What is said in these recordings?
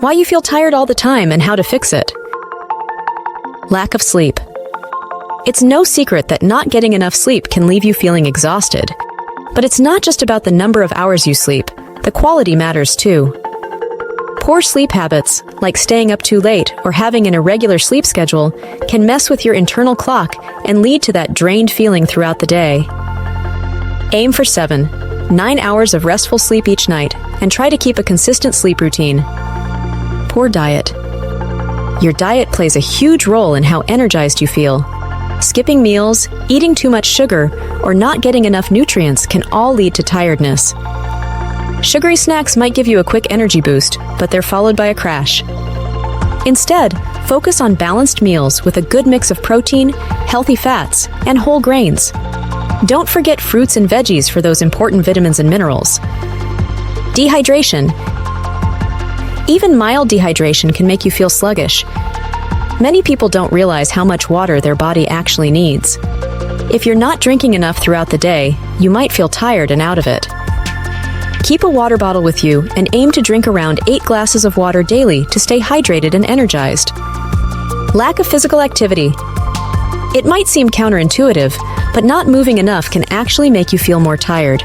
why you feel tired all the time and how to fix it. Lack of sleep. It's no secret that not getting enough sleep can leave you feeling exhausted. But it's not just about the number of hours you sleep, the quality matters too. Poor sleep habits, like staying up too late or having an irregular sleep schedule, can mess with your internal clock and lead to that drained feeling throughout the day. Aim for 7-9 hours of restful sleep each night and try to keep a consistent sleep routine. Poor diet. Your diet plays a huge role in how energized you feel. Skipping meals, eating too much sugar, or not getting enough nutrients can all lead to tiredness. Sugary snacks might give you a quick energy boost, but they're followed by a crash. Instead, focus on balanced meals with a good mix of protein, healthy fats, and whole grains. Don't forget fruits and veggies for those important vitamins and minerals. Dehydration. Even mild dehydration can make you feel sluggish. Many people don't realize how much water their body actually needs. If you're not drinking enough throughout the day, you might feel tired and out of it. Keep a water bottle with you and aim to drink around 8 glasses of water daily to stay hydrated and energized. Lack of physical activity. It might seem counterintuitive, but not moving enough can actually make you feel more tired.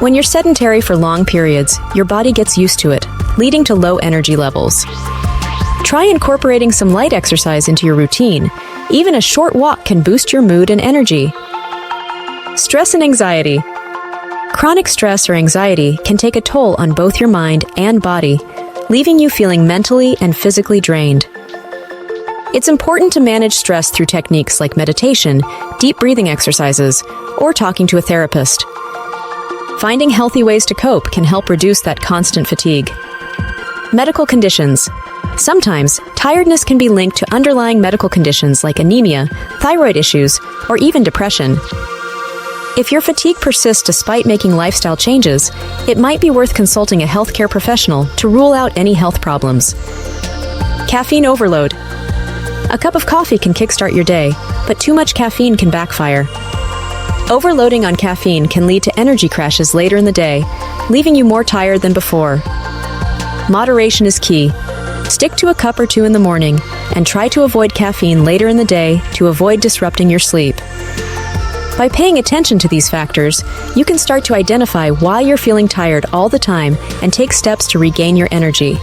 When you're sedentary for long periods, your body gets used to it, leading to low energy levels. Try incorporating some light exercise into your routine. Even a short walk can boost your mood and energy. Stress and anxiety. Chronic stress or anxiety can take a toll on both your mind and body, leaving you feeling mentally and physically drained. It's important to manage stress through techniques like meditation, deep breathing exercises, or talking to a therapist. Finding healthy ways to cope can help reduce that constant fatigue. Medical conditions. Sometimes, tiredness can be linked to underlying medical conditions like anemia, thyroid issues, or even depression. If your fatigue persists despite making lifestyle changes, it might be worth consulting a healthcare professional to rule out any health problems. Caffeine overload. A cup of coffee can kickstart your day, but too much caffeine can backfire. Overloading on caffeine can lead to energy crashes later in the day, leaving you more tired than before. Moderation is key. Stick to a cup or two in the morning, and try to avoid caffeine later in the day to avoid disrupting your sleep. By paying attention to these factors, you can start to identify why you're feeling tired all the time and take steps to regain your energy.